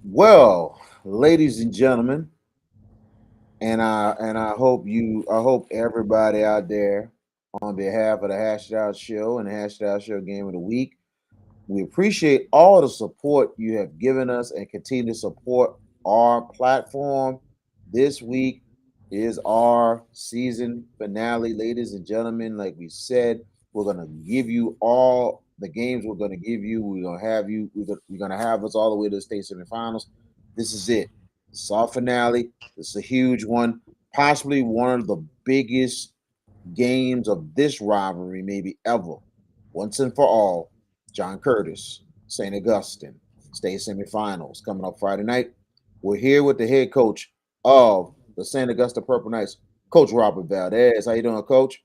Well, ladies and gentlemen, and I hope everybody out there on behalf of the Hashed Out Show and the Hashed Out Show Game of the Week, we appreciate all the support you have given us and continue to support our platform. This week is our season finale, ladies and gentlemen. Like we said, we're gonna give you all the games we're gonna give you. We're gonna have you. We're gonna have us all the way to the state semifinals. This is it. It's our finale. It's a huge one, possibly one of the biggest games of this rivalry, maybe ever. Once and for all, John Curtis, St. Augustine, state semifinals coming up Friday night. We're here with the head coach of the St. Augusta Purple Knights, Coach Robert Valdez. How you doing, Coach?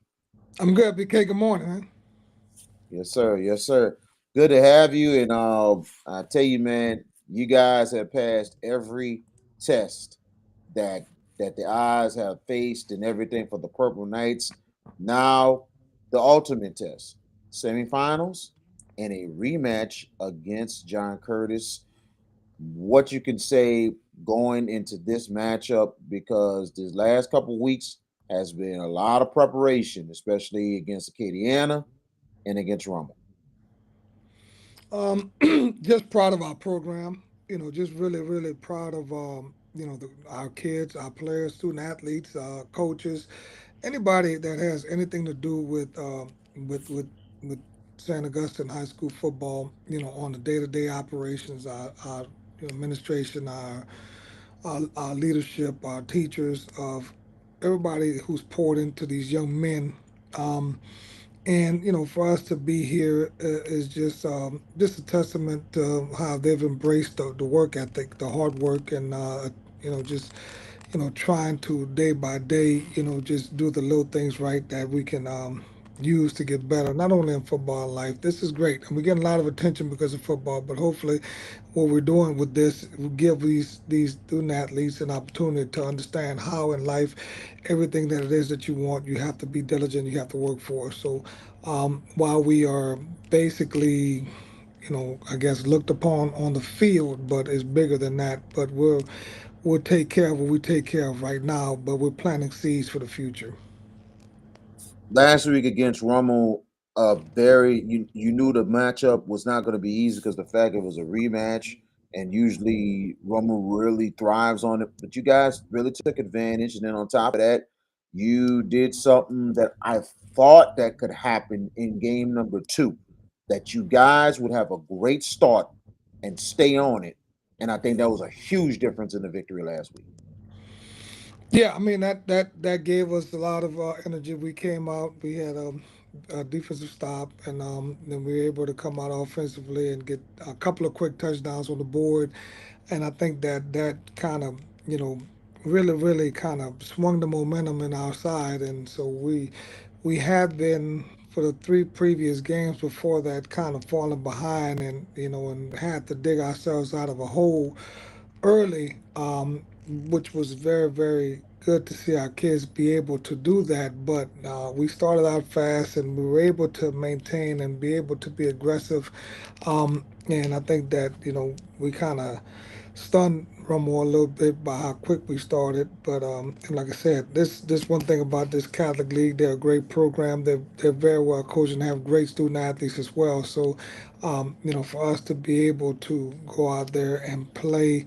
I'm good, BK. Good morning, man. Yes, sir. Yes, sir. Good to have you. And I tell you, man, you guys have passed every test that that the eyes have faced and everything for the Purple Knights. Now, the ultimate test, semifinals, and a rematch against John Curtis. What you can say going into this matchup, because this last couple of weeks has been a lot of preparation, especially against Acadiana and against Rummel. Just proud of our program. Just really proud of our kids, our players, student athletes, coaches, anybody that has anything to do with with with San Augustine High School football. On the day-to-day operations, our administration, our leadership, our teachers, of everybody who's poured into these young men. Um, And for us to be here is just a testament to how they've embraced the work ethic, the hard work, and just trying to day by day, just do the little things right that we can use to get better. Not only in football life, this is great, and we're getting a lot of attention because of football. But hopefully, what we're doing with this will give these student athletes an opportunity to understand how in life, everything that it is that you want, you have to be diligent, you have to work for. So while we are basically, I guess looked upon on the field, but it's bigger than that. But we'll take care of what we take care of right now, but we're planting seeds for the future. Last week against Rummel, very you knew the matchup was not going to be easy because the fact it was a rematch, and usually Rummel really thrives on it. But you guys really took advantage, and then on top of that, you did something that I thought that could happen in game number two, that you guys would have a great start and stay on it, and I think that was a huge difference in the victory last week. Yeah, I mean that gave us a lot of energy. We came out, we had a defensive stop, and then we were able to come out offensively and get a couple of quick touchdowns on the board. And I think that kind of really kind of swung the momentum in our side. And so we had been, for the three previous games before that, kind of fallen behind, and and had to dig ourselves out of a hole early, which was very good to see our kids be able to do that. But we started out fast, and we were able to maintain and be able to be aggressive. And I think that we kind of stunned Romo a little bit by how quick we started. But and like I said, this one thing about this Catholic League, they're a great program. They're very well coached and have great student athletes as well. So for us to be able to go out there and play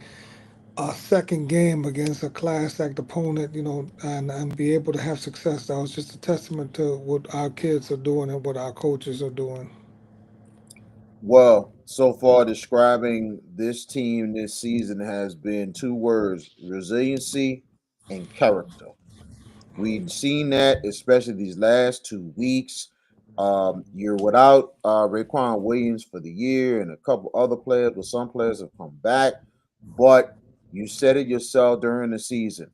a second game against a class act opponent, and be able to have success, that was just a testament to what our kids are doing and what our coaches are doing. Well, so far describing this team this season has been two words: resiliency and character. We've seen that, especially these last 2 weeks. You're without Raekwon Williams for the year and a couple other players, but some players have come back. But you said it yourself during the season.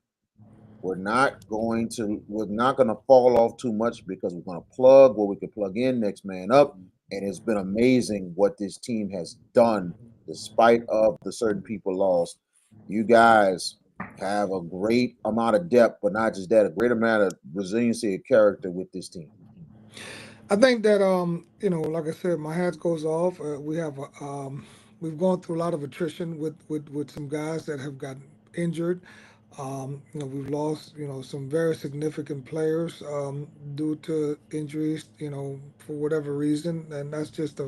We're not going to fall off too much because we're going to plug what we can plug in, next man up. And it's been amazing what this team has done despite of the certain people lost. You guys have a great amount of depth, but not just that, a great amount of resiliency and character with this team. I think that like I said, my hat goes off. We have we've gone through a lot of attrition with some guys that have gotten injured. We've lost, some very significant players due to injuries, for whatever reason, and that's just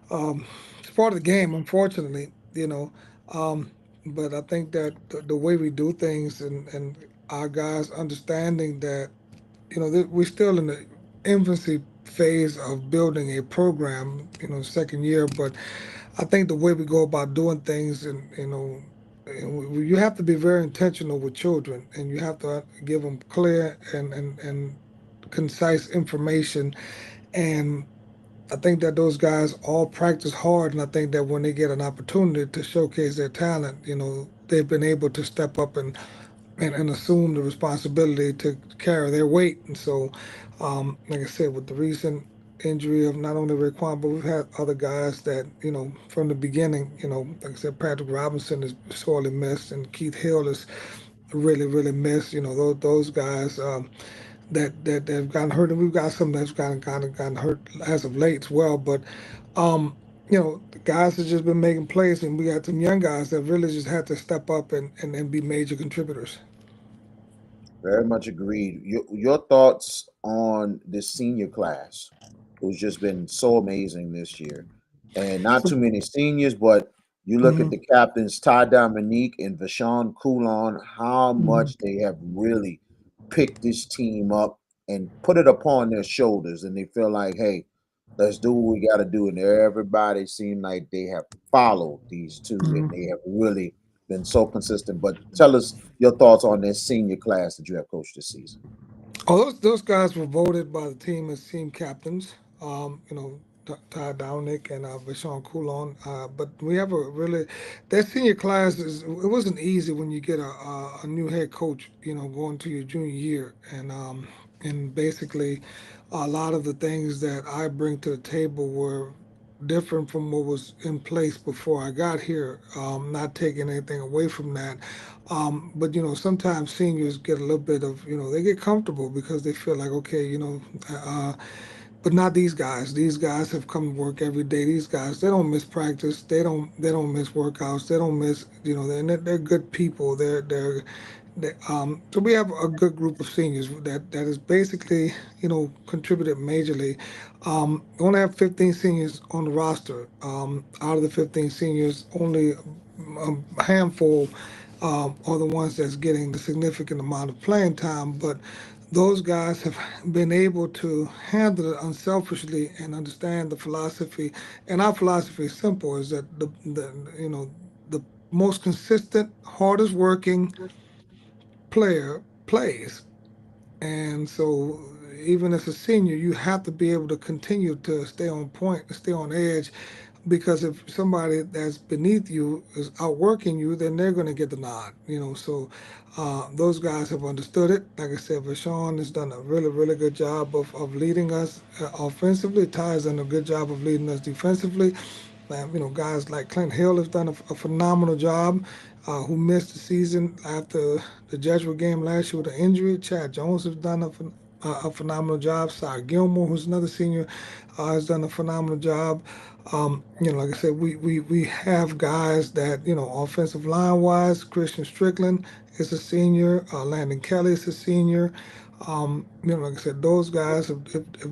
it's part of the game, unfortunately. But I think that the way we do things and our guys understanding that, we're still in the infancy phase of building a program, second year, but I think the way we go about doing things, and you have to be very intentional with children, and you have to give them clear and concise information. And I think that those guys all practice hard, and I think that when they get an opportunity to showcase their talent, they've been able to step up and assume the responsibility to carry their weight. And so, like I said, with the recent injury of not only Raekwon, but we've had other guys that, from the beginning, like I said, Patrick Robinson is sorely missed, and Keith Hill is really, really missed. Those guys that have gotten hurt, and we've got some that's gotten hurt as of late as well. But the guys have just been making plays, and we got some young guys that really just had to step up and be major contributors. Very much agreed. Your thoughts on this senior class, who's just been so amazing this year, and not So, too many seniors, but you look at mhm, the captains, Ty Dominique and Vashawn Coulon, how mhm. much they have really picked this team up and put it upon their shoulders, and they feel like, hey, let's do what we got to do. And everybody seemed like they have followed these two, and they have really been so consistent. But tell us your thoughts on this senior class that you have coached this season. Oh, those guys were voted by the team as team captains. Ty Downick and Vashon Coulon. But we have a really that senior class is it wasn't easy when you get a new head coach. Going to your junior year, and basically a lot of the things that I bring to the table were different from what was in place before I got here. Not taking anything away from that. But sometimes seniors get a little bit of, they get comfortable because they feel like, okay, uh, but not these guys. These guys have come to work every day. These guys, they don't miss practice. They don't miss workouts. They don't miss, they're good people. So we have a good group of seniors that is basically, contributed majorly. We only have 15 seniors on the roster. Out of the 15 seniors, only a handful are the ones that's getting the significant amount of playing time. But those guys have been able to handle it unselfishly and understand the philosophy. And our philosophy is simple: is that the most consistent, hardest working player plays. And so, even as a senior, you have to be able to continue to stay on point, stay on edge, because if somebody that's beneath you is outworking you, then they're going to get the nod. So those guys have understood it. Like I said, Vashon has done a really, really good job of leading us offensively. Ty has done a good job of leading us defensively. Guys like Clint Hill has done a phenomenal job, who missed the season after the Jesuit game last year with an injury. Chad Jones has done a phenomenal job. Cy Gilmore, who's another senior, has done a phenomenal job. Like I said, we have guys that, offensive line wise, Christian Strickland is a senior, Landon Kelly is a senior. Like I said, those guys have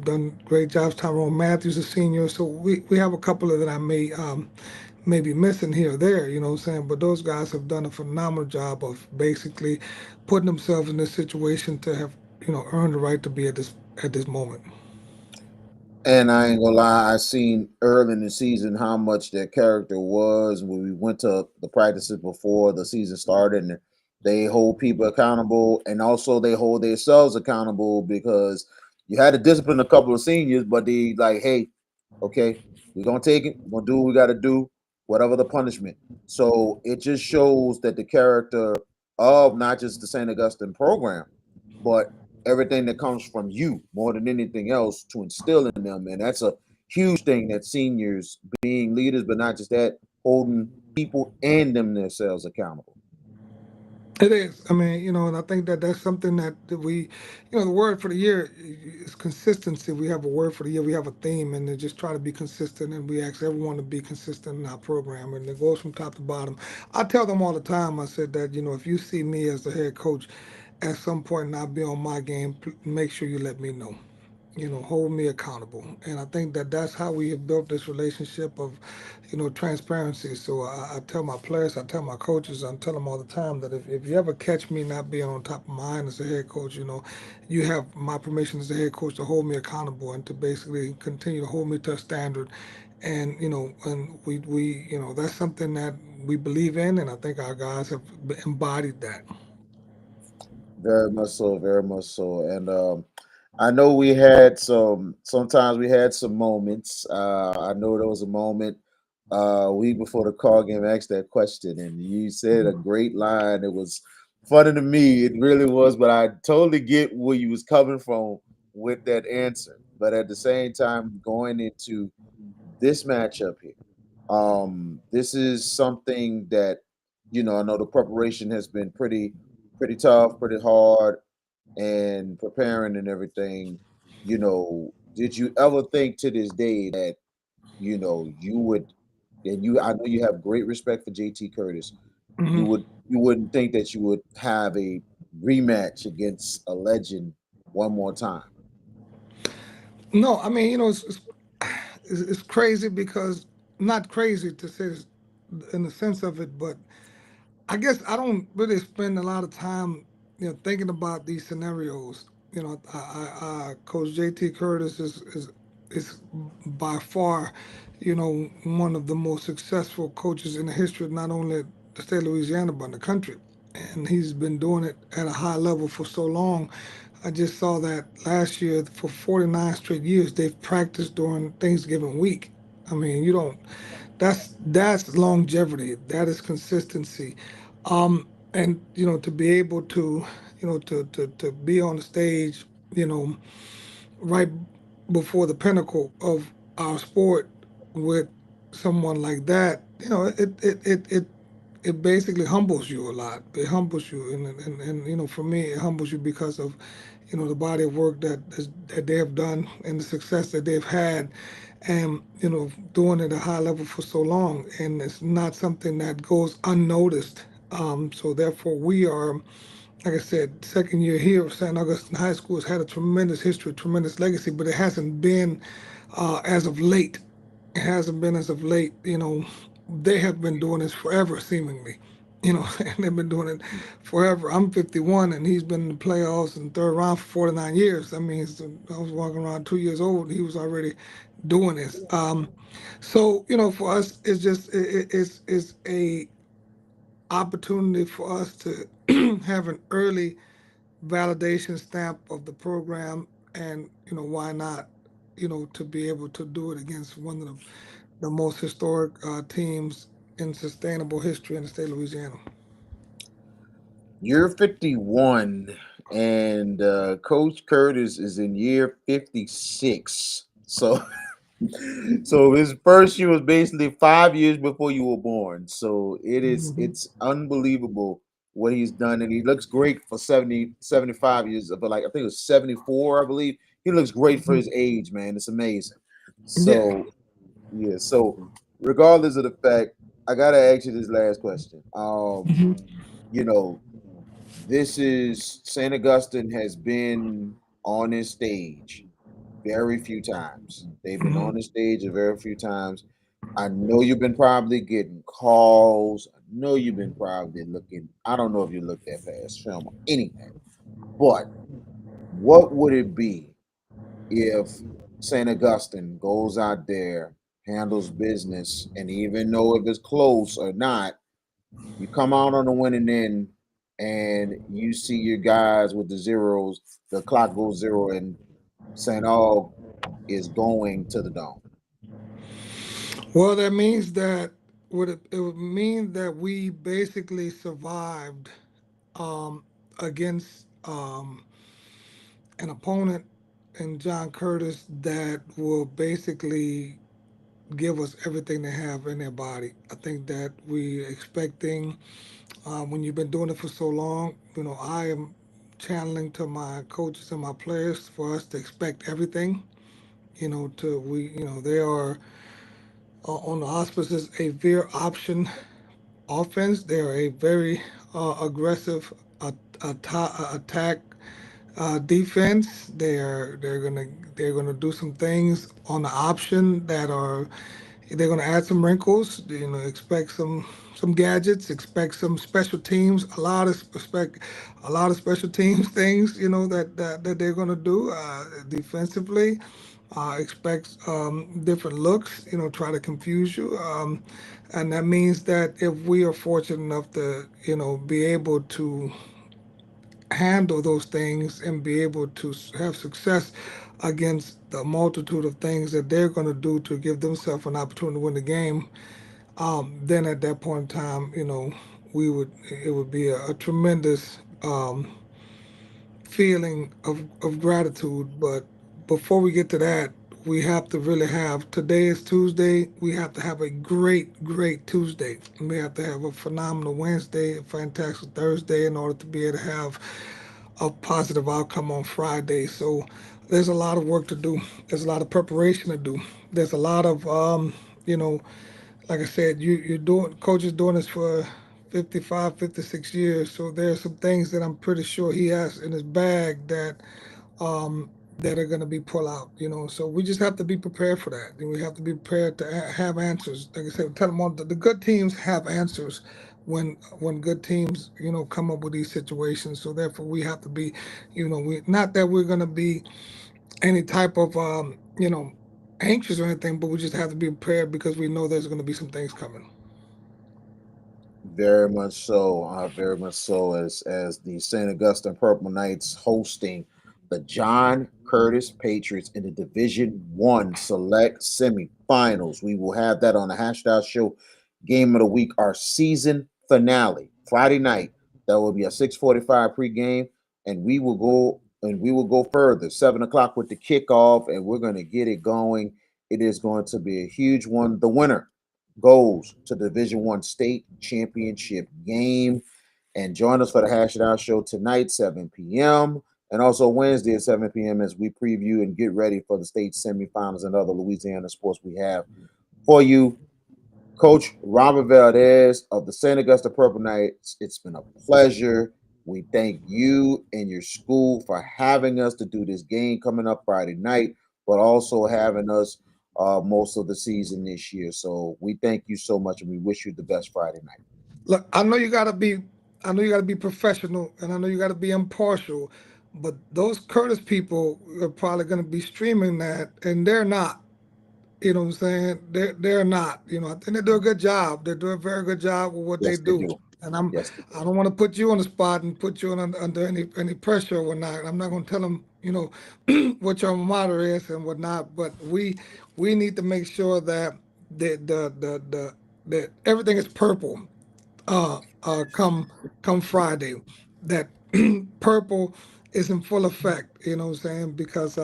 done great jobs. Tyrone Matthews is a senior, so we have a couple of that I may be missing here or there. You know what I'm saying? But those guys have done a phenomenal job of basically putting themselves in this situation to have earned the right to be at this moment. And I ain't gonna lie, I seen early in the season how much their character was when we went to the practices before the season started, and they hold people accountable, and also they hold themselves accountable because you had to discipline a couple of seniors, but they like, hey, okay, we're gonna take it, we're gonna do what we gotta do, whatever the punishment. So it just shows that the character of not just the St. Augustine program, but everything that comes from you more than anything else to instill in them. And that's a huge thing that seniors being leaders, but not just that, holding people and them themselves accountable. It is. I mean, and I think that that's something that we, the word for the year is consistency. We have a word for the year. We have a theme, and to just try to be consistent. And we ask everyone to be consistent in our program, and it goes from top to bottom. I tell them all the time. I said that if you see me as the head coach, at some point not be on my game, make sure you let me know. Hold me accountable. And I think that that's how we have built this relationship of, transparency. So I tell my players, I tell my coaches, I tell them all the time that if you ever catch me not being on top of mind as a head coach, you have my permission as a head coach to hold me accountable and to basically continue to hold me to a standard. And that's something that we believe in, and I think our guys have embodied that. Very much so, very much so. And I know we had sometimes we had some moments. I know there was a moment a week before the call game I asked that question, and you said a great line. It was funny to me. It really was, but I totally get where you was coming from with that answer. But at the same time, going into this matchup here, this is something that I know the preparation has been pretty tough, pretty hard, and preparing and everything. Did you ever think to this day that you would, and I know you have great respect for JT Curtis, you wouldn't think that you would have a rematch against a legend one more time? No, I mean, it's crazy because not crazy to say this in the sense of it, but I guess I don't really spend a lot of time, thinking about these scenarios. Coach JT Curtis is by far, one of the most successful coaches in the history of not only the state of Louisiana but in the country, and he's been doing it at a high level for so long. I just saw that last year for 49 straight years they've practiced during Thanksgiving week. I mean, you don't. That's longevity. That is consistency, and to be able to, to be on the stage, right before the pinnacle of our sport with someone like that, it basically humbles you a lot. It humbles you, and for me, it humbles you because of the body of work that they have done and the success that they've had, and doing it at a high level for so long, and it's not something that goes unnoticed. So therefore, we are, like I said, second year here of St. Augustine High School has had a tremendous history, tremendous legacy, but it hasn't been as of late. It hasn't been as of late. They have been doing this forever, seemingly. And they've been doing it forever. I'm 51, and he's been in the playoffs in the third round for 49 years. I mean, I was walking around 2 years old, and he was already doing this. So for us, it's just it's a opportunity for us to have an early validation stamp of the program, and why not, to be able to do it against one of the most historic teams in sustainable history in the state of Louisiana. You're 51, and Coach Curtis is in year 56. So so his first year was basically 5 years before you were born. So it's unbelievable what he's done, and he looks great for 70, 75 years. But like I think it was 74, I believe. He looks great for his age, man. It's amazing. Yeah. So yeah. So regardless of the fact, I gotta ask you this last question. You know, this is St. Augustine has been on this stage very few times. They've been on the stage a very few times. I know you've been probably getting calls. I know you've been probably looking. I don't know if you looked at past film or anything, but what would it be if St. Augustine goes out there, handles business, and even though if it's close or not, you come out on the winning end and you see your guys with the zeros, the clock goes zero, and St. Aug is going to the dome. Well, that means that it would mean that we basically survived against an opponent in John Curtis that will basically give us everything they have in their body. I think that we expecting When you've been doing it for so long, I am channeling to my coaches and my players for us to expect everything. They are on the auspices a veer option offense. They are a very aggressive attack defense. They're gonna do some things on the option that are they're gonna add some wrinkles. Expect some gadgets. Expect some special teams. A lot of special teams things. That they're gonna do defensively. Expect different looks. Try to confuse you. And that means that if we are fortunate enough to be able to handle those things and be able to have success against the multitude of things that they're going to do to give themselves an opportunity to win the game, then at that point in time, it would be a tremendous feeling of gratitude. But before we get to that, we have to really have today is Tuesday. We have to have a great Tuesday. We have to have a phenomenal Wednesday, a fantastic Thursday in order to be able to have a positive outcome on Friday. So there's a lot of work to do. There's a lot of preparation to do. There's a lot of you know, like I said, you're doing coach is doing this for 55, 56 years. So there's some things that I'm pretty sure he has in his bag that are going to be pull out. So we just have to be prepared for that. And we have to be prepared to have answers. Like I said, tell them all the good teams have answers when good teams come up with these situations. So therefore we have to be, we not that we're going to be any type of anxious or anything, but we just have to be prepared because we know there's going to be some things coming. Very much so. Very much so. As the St. Augustine Purple Knights hosting the John Curtis Patriots in the Division 1 Select Semifinals. We will have that on the Hashtag Show Game of the Week, our season finale, Friday night. That will be a 6:45 pregame, and we will go further. 7 o'clock with the kickoff, and we're going to get it going. It is going to be a huge one. The winner goes to the Division 1 state championship game. And join us for the Hash It Out show tonight, 7 p.m. And also Wednesday at 7 p.m. as we preview and get ready for the state semifinals and other Louisiana sports we have for you. Coach Robert Valdez of the St. Augusta Purple Knights, it's been a pleasure. We thank you and your school for having us to do this game coming up Friday night, but also having us most of the season this year. So we thank you so much and we wish you the best Friday night. Look, I know you got to be professional, and I know you got to be impartial, but those Curtis people are probably going to be streaming that, and they're not. You know what I'm saying? They're not. I think they do a good job. They do a very good job with what they Yes, they do. do. And Yes, they do. I don't want to put you on the spot and put you under any pressure or whatnot. I'm not going to tell them, what your motto is and whatnot. But we need to make sure that that everything is purple come Friday, that purple is in full effect. You know what I'm saying? Because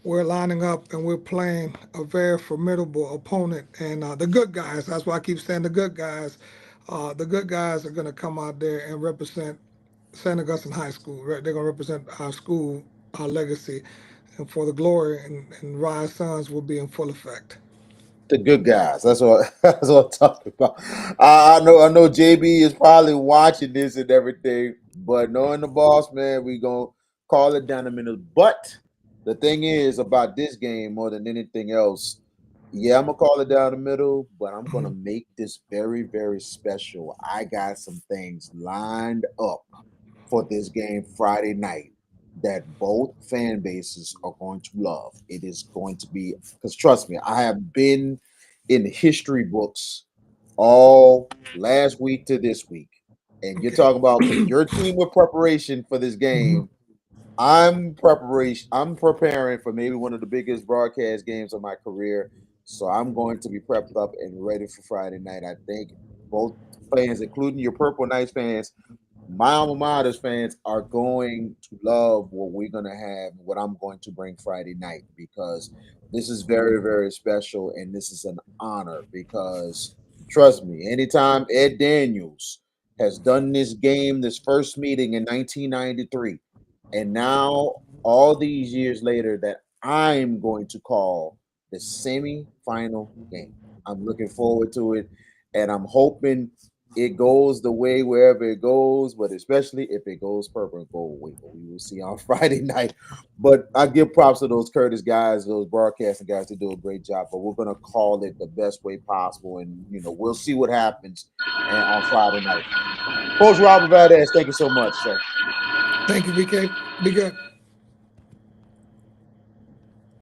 we're lining up and we're playing a very formidable opponent, and the good guys. That's why I keep saying the good guys. The good guys are going to come out there and represent St. Augustine High School. Right? They're going to represent our school, our legacy, and for the glory and Rise Sons will be in full effect. The good guys. That's what that's what I'm talking about. I know JB is probably watching this and everything, but knowing the boss, man, we gonna call it down a minute. But the thing is about this game more than anything else, yeah, I'm gonna call it down the middle, but I'm gonna make this very, very special. I got some things lined up for this game Friday night that both fan bases are going to love. It is going to be because trust me, I have been in the history books all last week to this week. And you're Okay. talking about your team with preparation for this Mhm. game. I'm preparing for maybe one of the biggest broadcast games of my career. So I'm going to be prepped up and ready for Friday night. I think both fans, including your Purple Knights fans, my alma mater's fans are going to love what we're going to have, what I'm going to bring Friday night, because this is very, very special and this is an honor because Trust me, anytime Ed Daniels has done this game, this first meeting in 1993, and now all these years later, that I'm going to call the semi-final game. I'm looking forward to it, and I'm hoping it goes the way wherever it goes, but especially if it goes purple and gold away. But we will see on Friday night. But I give props to those Curtis guys, those broadcasting guys, to do a great job. But we're gonna call it the best way possible, and we'll see what happens and on Friday night. Coach Robert Valdez, thank you so much, sir. Thank you, VK. Be good.